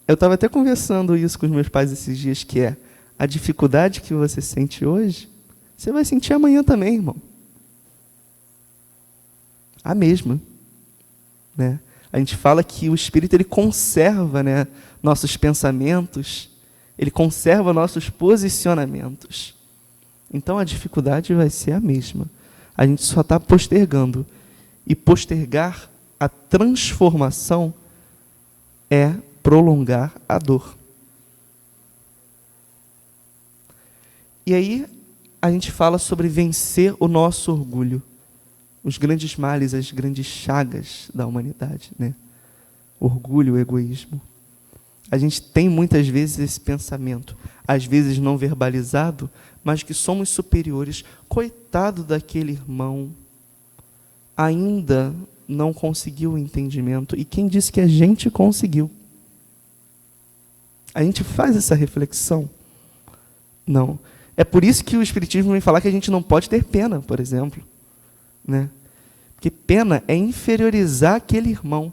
Eu estava até conversando isso com os meus pais esses dias, que é a dificuldade que você sente hoje, você vai sentir amanhã também, irmão. A mesma. Né? A gente fala que o espírito ele conserva, né, nossos pensamentos, ele conserva nossos posicionamentos. Então a dificuldade vai ser a mesma. A gente só está postergando. E postergar a transformação é prolongar a dor. E aí a gente fala sobre vencer o nosso orgulho. Os grandes males, as grandes chagas da humanidade, né? Orgulho, egoísmo. A gente tem muitas vezes esse pensamento, às vezes não verbalizado, mas que somos superiores. Coitado daquele irmão, ainda não conseguiu o entendimento. E quem disse que a gente conseguiu? A gente faz essa reflexão? Não. É por isso que o Espiritismo vem falar que a gente não pode ter pena, por exemplo. Né? Porque pena é inferiorizar aquele irmão,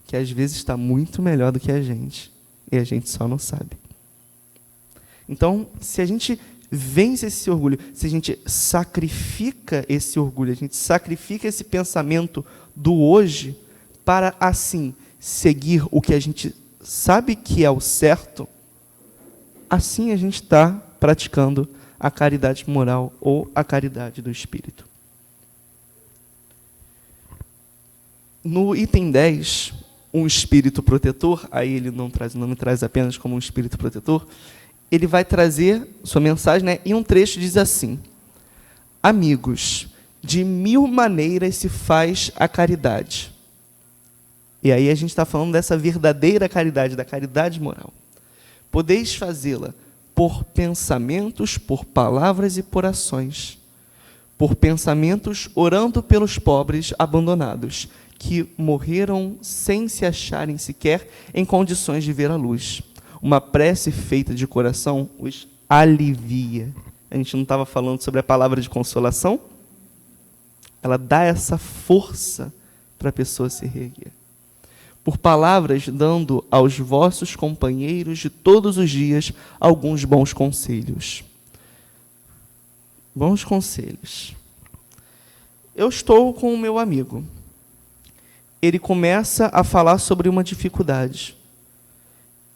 que às vezes está muito melhor do que a gente. E a gente só não sabe. Então, se a gente vence esse orgulho, se a gente sacrifica esse orgulho, a gente sacrifica esse pensamento do hoje, para assim seguir o que a gente sabe que é o certo, assim a gente está praticando a caridade moral ou a caridade do Espírito. No item 10, um espírito protetor, aí ele não me traz apenas como um espírito protetor, ele vai trazer sua mensagem, né? E um trecho diz assim: amigos, de 1000 maneiras se faz a caridade. E aí a gente está falando dessa verdadeira caridade, da caridade moral. Podeis fazê-la por pensamentos, por palavras e por ações. Por pensamentos, orando pelos pobres abandonados, que morreram sem se acharem sequer em condições de ver a luz. Uma prece feita de coração os alivia. A gente não estava falando sobre a palavra de consolação? Ela dá essa força para a pessoa se reerguer. Por palavras, dando aos vossos companheiros de todos os dias alguns bons conselhos. Bons conselhos. Eu estou com o meu amigo. Ele começa a falar sobre uma dificuldade.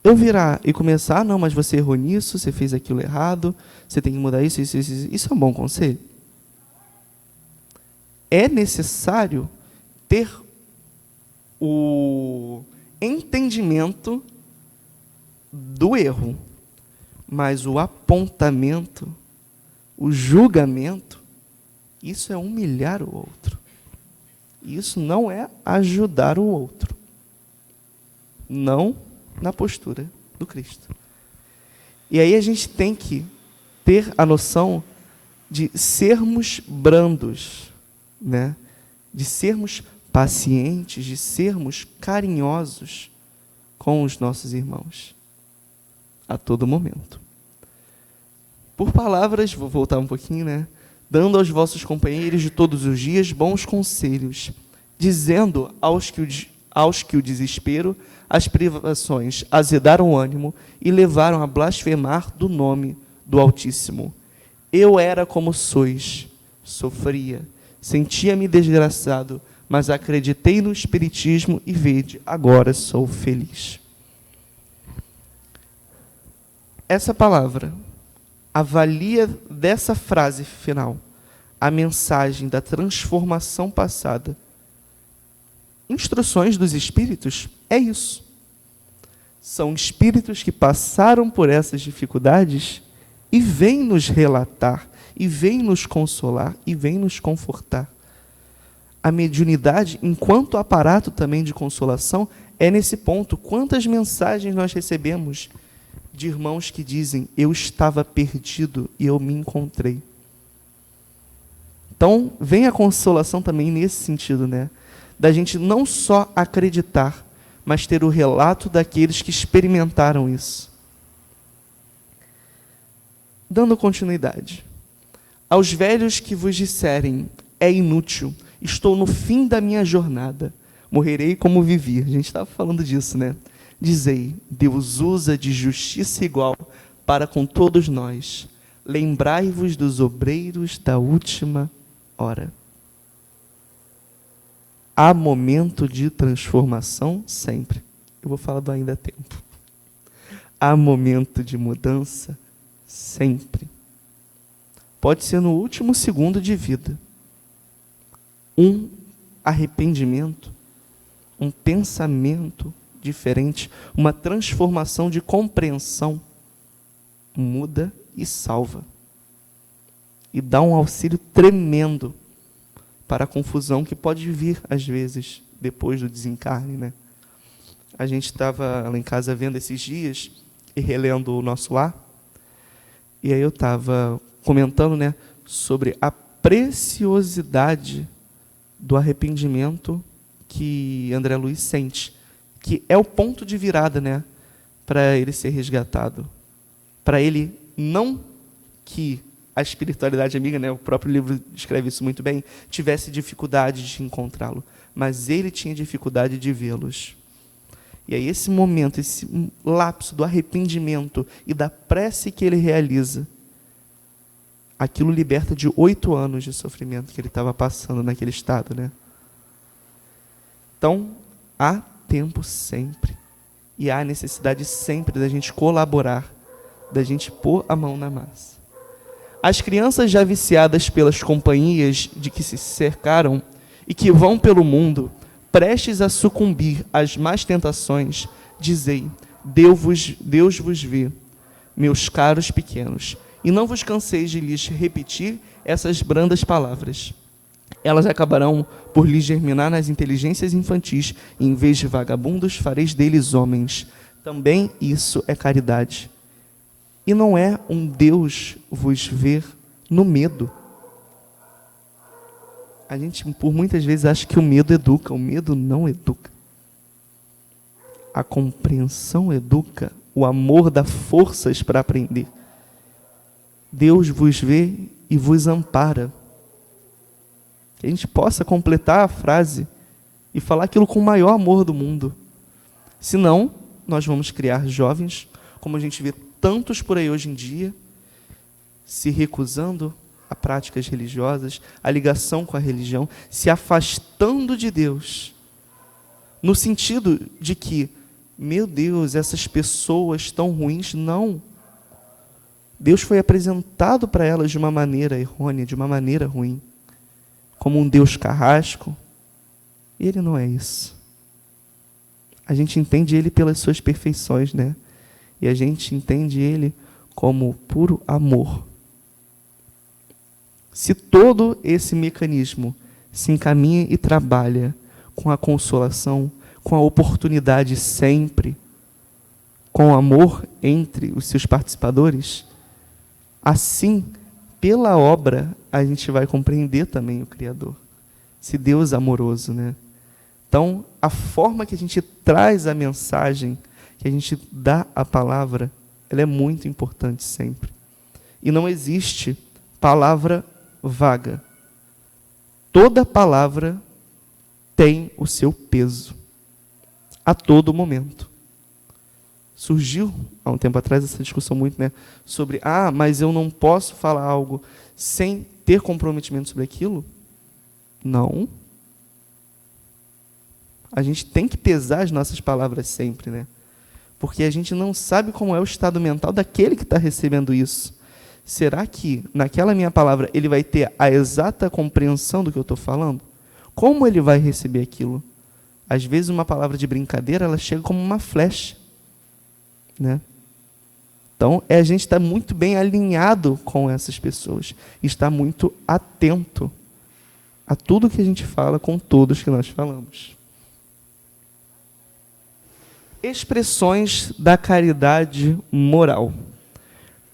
Eu virar e começar, não, mas você errou nisso, você fez aquilo errado, você tem que mudar isso. Isso é um bom conselho? É necessário ter o entendimento do erro, mas o apontamento, o julgamento, isso é humilhar o outro. Isso não é ajudar o outro. Não na postura do Cristo. E aí a gente tem que ter a noção de sermos brandos, né? De sermos pacientes, de sermos carinhosos com os nossos irmãos a todo momento. Por palavras, vou voltar um pouquinho, né? Dando aos vossos companheiros de todos os dias bons conselhos, dizendo aos que o desespero, as privações azedaram o ânimo e levaram a blasfemar do nome do Altíssimo. Eu era como sois, sofria, sentia-me desgraçado, mas acreditei no Espiritismo e vede, agora sou feliz. Essa palavra avalia dessa frase final a mensagem da transformação passada. Instruções dos Espíritos é isso. São espíritos que passaram por essas dificuldades e vêm nos relatar, e vêm nos consolar, e vêm nos confortar. A mediunidade, enquanto aparato também de consolação, é nesse ponto. Quantas mensagens nós recebemos de irmãos que dizem, eu estava perdido e eu me encontrei. Então, vem a consolação também nesse sentido, né? Da gente não só acreditar, mas ter o relato daqueles que experimentaram isso. Dando continuidade. Aos velhos que vos disserem, é inútil, estou no fim da minha jornada, morrerei como vivi. A gente estava falando disso, né? Dizei, Deus usa de justiça igual para com todos nós. Lembrai-vos dos obreiros da última hora. Há momento de transformação sempre. Eu vou falar do ainda tempo. Há momento de mudança sempre. Pode ser no último segundo de vida. Um arrependimento, um pensamento diferente, uma transformação de compreensão, muda e salva. E dá um auxílio tremendo para a confusão que pode vir, às vezes, depois do desencarne, né? A gente estava lá em casa vendo esses dias e relendo o Nosso Lar, e aí eu estava comentando, né, sobre a preciosidade do arrependimento que André Luiz sente, que é o ponto de virada, né, para ele ser resgatado. Para ele, não que a espiritualidade amiga, né, o próprio livro descreve isso muito bem, tivesse dificuldade de encontrá-lo, mas ele tinha dificuldade de vê-los. E aí esse momento, esse lapso do arrependimento e da prece que ele realiza, aquilo liberta de 8 anos de sofrimento que ele estava passando naquele estado, né? Então, há tempo sempre. E há necessidade sempre da gente colaborar, da gente pôr a mão na massa. As crianças já viciadas pelas companhias de que se cercaram e que vão pelo mundo, prestes a sucumbir às más tentações, dizei, Deus vos vê, meus caros pequenos, e não vos canseis de lhes repetir essas brandas palavras. Elas acabarão por lhes germinar nas inteligências infantis, e em vez de vagabundos, fareis deles homens. Também isso é caridade. E não é um Deus vos ver no medo. A gente, por muitas vezes, acha que o medo educa. O medo não educa. A compreensão educa. O amor dá forças para aprender. Deus vos vê e vos ampara. Que a gente possa completar a frase e falar aquilo com o maior amor do mundo. Senão, nós vamos criar jovens, como a gente vê tantos por aí hoje em dia, se recusando a práticas religiosas, a ligação com a religião, se afastando de Deus, no sentido de que, meu Deus, essas pessoas tão ruins, não. Deus foi apresentado para elas de uma maneira errônea, de uma maneira ruim, como um Deus carrasco, e Ele não é isso. A gente entende Ele pelas suas perfeições, né? E a gente entende Ele como puro amor. Se todo esse mecanismo se encaminha e trabalha com a consolação, com a oportunidade sempre, com o amor entre os seus participadores, assim, pela obra, a gente vai compreender também o Criador. Esse Deus amoroso, né? Então, a forma que a gente traz a mensagem, que a gente dá a palavra, ela é muito importante sempre. E não existe palavra vaga. Toda palavra tem o seu peso, a todo momento. Surgiu, há um tempo atrás, essa discussão muito, né, sobre, mas eu não posso falar algo sem ter comprometimento sobre aquilo? Não. A gente tem que pesar as nossas palavras sempre, né? Porque a gente não sabe como é o estado mental daquele que está recebendo isso. Será que, naquela minha palavra, ele vai ter a exata compreensão do que eu estou falando? Como ele vai receber aquilo? Às vezes, uma palavra de brincadeira, ela chega como uma flecha, né? Então, a gente está muito bem alinhado com essas pessoas. Está muito atento a tudo que a gente fala com todos que nós falamos. Expressões da caridade moral.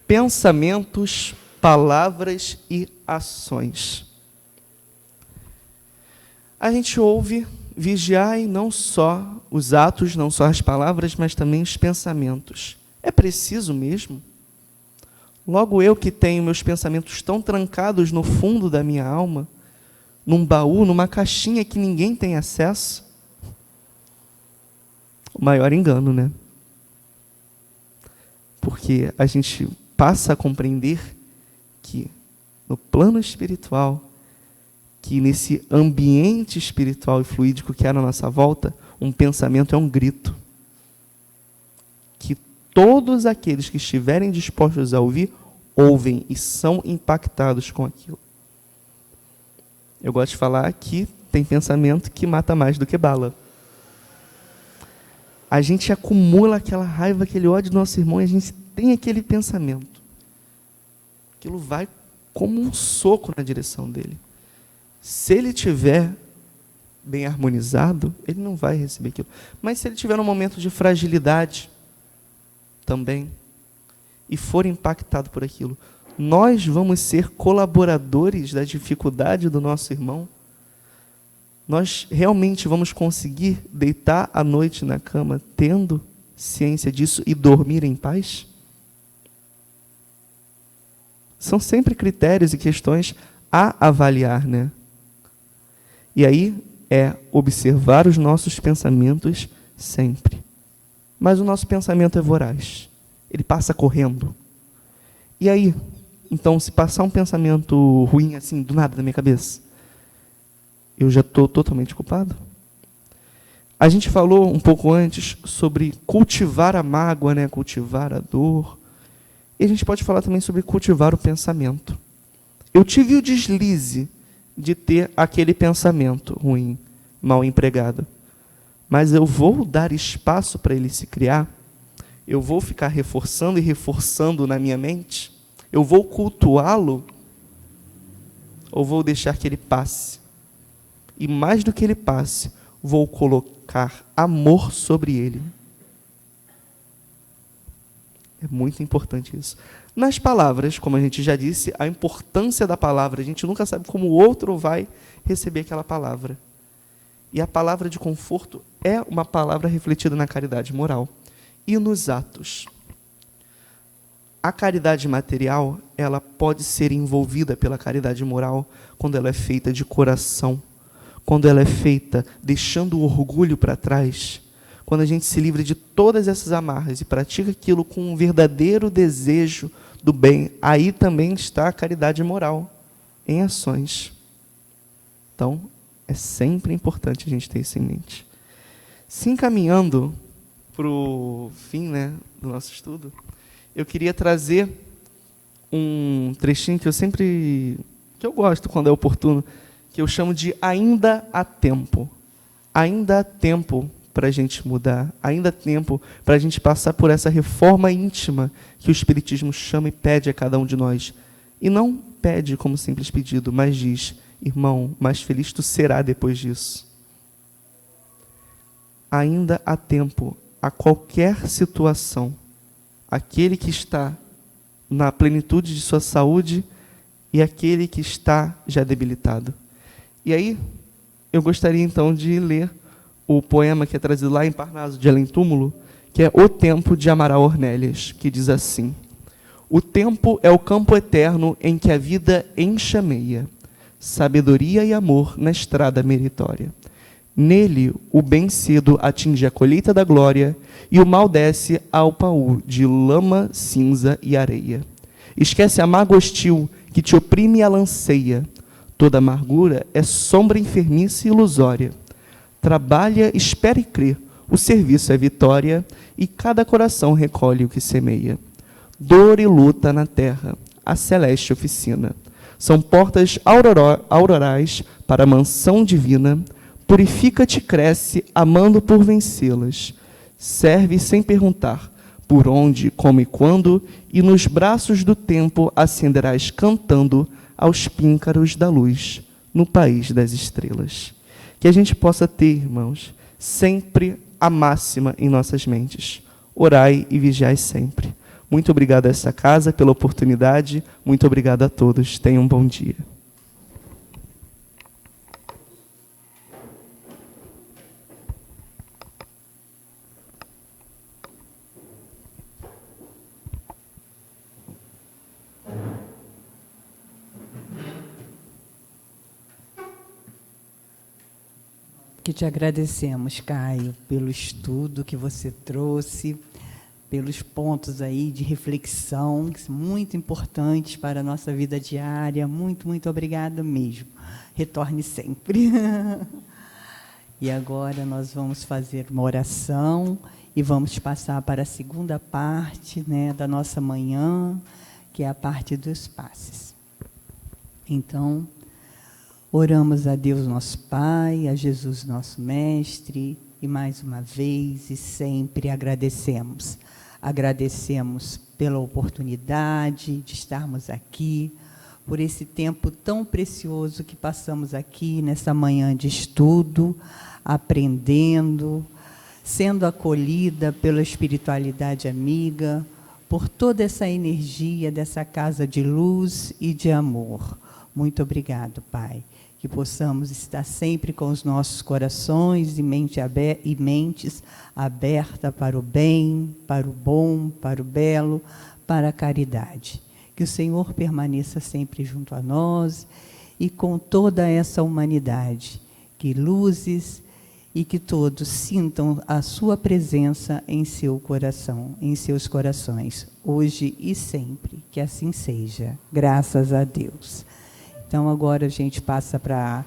Pensamentos, palavras e ações. A gente ouve, vigiai não só os atos, não só as palavras, mas também os pensamentos. É preciso mesmo? Logo eu que tenho meus pensamentos tão trancados no fundo da minha alma, num baú, numa caixinha que ninguém tem acesso? O maior engano, né? Porque a gente passa a compreender que no plano espiritual, que nesse ambiente espiritual e fluídico que há na nossa volta, um pensamento é um grito. Que todos aqueles que estiverem dispostos a ouvir, ouvem e são impactados com aquilo. Eu gosto de falar que tem pensamento que mata mais do que bala. A gente acumula aquela raiva, aquele ódio do nosso irmão, e a gente tem aquele pensamento. Aquilo vai como um soco na direção dele. Se ele estiver bem harmonizado, ele não vai receber aquilo. Mas se ele estiver num momento de fragilidade também, e for impactado por aquilo, nós vamos ser colaboradores da dificuldade do nosso irmão? Nós realmente vamos conseguir deitar à noite na cama tendo ciência disso e dormir em paz? São sempre critérios e questões a avaliar, né? E aí é observar os nossos pensamentos sempre. Mas o nosso pensamento é voraz. Ele passa correndo. E aí, então, se passar um pensamento ruim assim, do nada na minha cabeça, eu já estou totalmente culpado? A gente falou um pouco antes sobre cultivar a mágoa, né? Cultivar a dor. E a gente pode falar também sobre cultivar o pensamento. Eu tive o deslize de ter aquele pensamento ruim, mal empregado. Mas eu vou dar espaço para ele se criar? Eu vou ficar reforçando e reforçando na minha mente? Eu vou cultuá-lo? Ou vou deixar que ele passe? E mais do que ele passe, vou colocar amor sobre ele. É muito importante isso. Nas palavras, como a gente já disse, a importância da palavra. A gente nunca sabe como o outro vai receber aquela palavra. E a palavra de conforto é uma palavra refletida na caridade moral. E nos atos. A caridade material, ela pode ser envolvida pela caridade moral quando ela é feita de coração, quando ela é feita deixando o orgulho para trás, quando a gente se livra de todas essas amarras e pratica aquilo com um verdadeiro desejo do bem, aí também está a caridade moral, em ações. Então, é sempre importante a gente ter isso em mente. Se encaminhando para o fim, né, do nosso estudo, eu queria trazer um trechinho que eu gosto quando é oportuno, que eu chamo de ainda há tempo. Ainda há tempo para a gente mudar, ainda há tempo para a gente passar por essa reforma íntima que o Espiritismo chama e pede a cada um de nós. E não pede como simples pedido, mas diz: irmão, mais feliz tu será depois disso. Ainda há tempo, a qualquer situação, aquele que está na plenitude de sua saúde e aquele que está já debilitado. E aí, eu gostaria então de ler o poema que é trazido lá em Parnaso de Além Túmulo, que é O Tempo, de Amaral Ornélias, que diz assim: o tempo é o campo eterno em que a vida enxameia, sabedoria e amor na estrada meritória. Nele, o bem cedo atinge a colheita da glória e o mal desce ao paú de lama, cinza e areia. Esquece a mágoa hostil que te oprime e alanceia. Toda amargura é sombra enfermiça e ilusória. Trabalha, espera e crê, o serviço é vitória e cada coração recolhe o que semeia. Dor e luta na terra, a celeste oficina. São portas aurorais para a mansão divina. Purifica-te, cresce, amando por vencê-las. Serve sem perguntar por onde, como e quando, e nos braços do tempo ascenderás cantando aos píncaros da luz, no país das estrelas. Que a gente possa ter, irmãos, sempre a máxima em nossas mentes. Orai e vigiai sempre. Muito obrigado a essa casa pela oportunidade. Muito obrigado a todos. Tenham um bom dia. Que te agradecemos, Caio, pelo estudo que você trouxe, pelos pontos aí de reflexão, que são muito importantes para a nossa vida diária. Muito, muito obrigada mesmo. Retorne sempre. E agora nós vamos fazer uma oração e vamos passar para a segunda parte, né, da nossa manhã, que é a parte dos passes. Então, oramos a Deus nosso Pai, a Jesus nosso Mestre, e mais uma vez e sempre agradecemos. Agradecemos pela oportunidade de estarmos aqui, por esse tempo tão precioso que passamos aqui nessa manhã de estudo, aprendendo, sendo acolhida pela espiritualidade amiga, por toda essa energia dessa casa de luz e de amor. Muito obrigado, Pai. Que possamos estar sempre com os nossos corações e mentes abertas para o bem, para o bom, para o belo, para a caridade. Que o Senhor permaneça sempre junto a nós e com toda essa humanidade. Que luzes e que todos sintam a sua presença em seu coração, em seus corações, hoje e sempre. Que assim seja. Graças a Deus. Então, agora a gente passa para